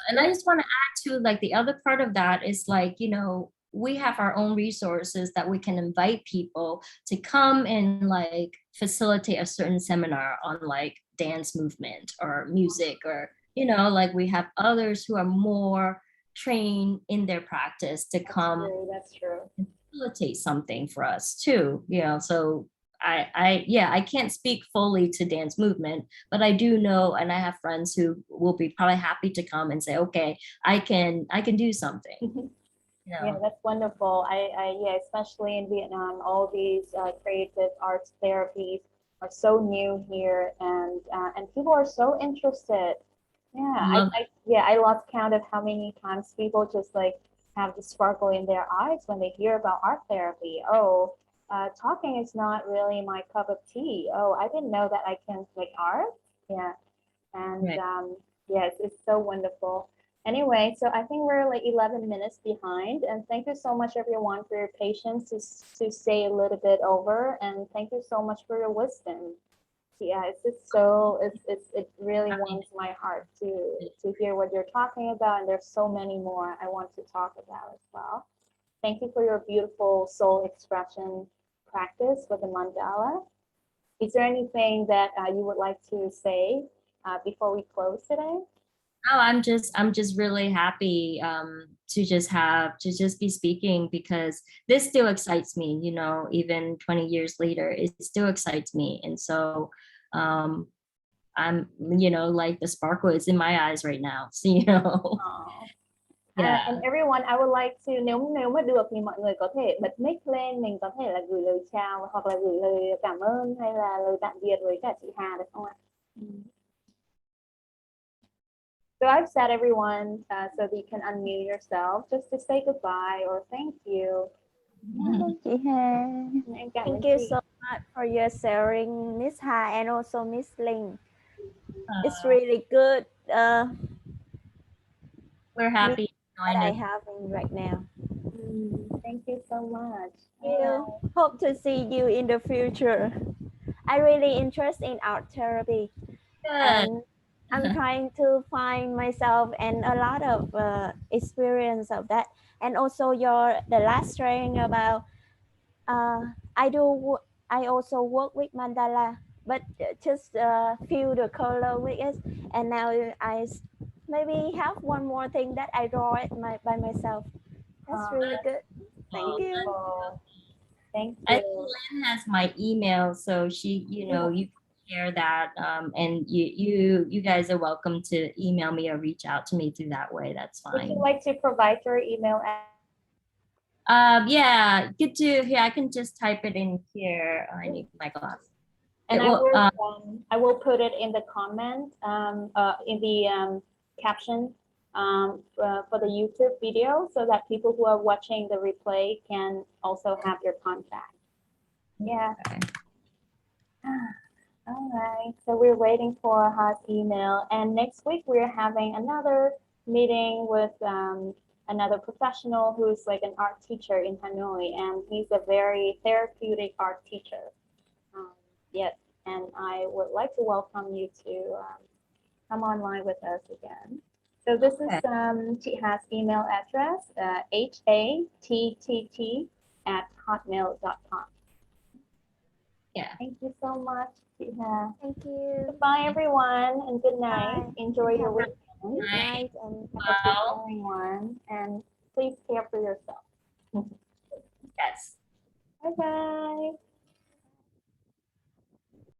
and I just want to add to, like, the other part of that is, like, we have our own resources that we can invite people to come and like facilitate a certain seminar on like dance movement or music, or like we have others who are more trained in their practice to come. That's true. And facilitate something for us too. So I can't speak fully to dance movement, but I do know, and I have friends who will be probably happy to come and say, okay, I can do something. Yeah, that's wonderful. Yeah, especially in Vietnam, all these creative arts therapies are so new here, and people are so interested. Yeah, I lost count of how many times people just like have the sparkle in their eyes when they hear about art therapy. Oh, talking is not really my cup of tea. Oh, I didn't know that I can make art. Yeah, and Right. yes, it's so wonderful. Anyway, so I think we're like 11 minutes behind, and thank you so much everyone for your patience to stay a little bit over, and thank you so much for your wisdom. Yeah, it's just so it really warms my heart to hear what you're talking about, and there's so many more I want to talk about as well. Thank you for your beautiful soul expression practice with the mandala. Is there anything that you would like to say before we close today? Oh, I'm just really happy to just be speaking, because this still excites me, you know, even 20 years later, it still excites me. And so I'm, you know, like the sparkle is in my eyes right now. So, you know, Oh. yeah. And everyone, I would like to, nếu mà được thì mọi người có thể bật mic lên, mình có thể là gửi lời chào hoặc là gửi lời cảm ơn hay là lời tạm biệt với cả chị Hà được không ạ? So I've said everyone, so that you can unmute yourself just to say goodbye or thank you. Chị Hà. Thank you Chị. so much for your sharing, Miss Ha, and also Miss Ling. It's really good. We're happy What I having right now. Thank you so much. Thank you. Hope to see you in the future. I really interested in art therapy. And I'm trying to find myself and a lot of experience of that. And also the last sharing about I also work with mandala, but just feel the color with it. And now I maybe have one more thing that I draw it by myself. That's really good. Thank you. Thank I you. think Lynn has my email, so she, you know, you can share that, and you guys are welcome to email me or reach out to me through that way. That's fine. Would you like to provide your email? Yeah, good to. Yeah, I can just type it in here. I need my glasses. And I will put it in the comment, in the caption for the YouTube video, so that people who are watching the replay can also have your contact. Yeah. Okay. All right. So we're waiting for her email, and next week we're having another meeting with another professional who's like an art teacher in Hanoi, and he's a very therapeutic art teacher. Yes, and I would like to welcome you to come online with us again. So this is she has email address hatt@hotmail.com. Yeah. Thank you so much, Chiha. Thank you. Goodbye, everyone, and good night. Bye. Enjoy your weekend. Good night and Have a good one, and please care for yourself. Yes. Bye bye.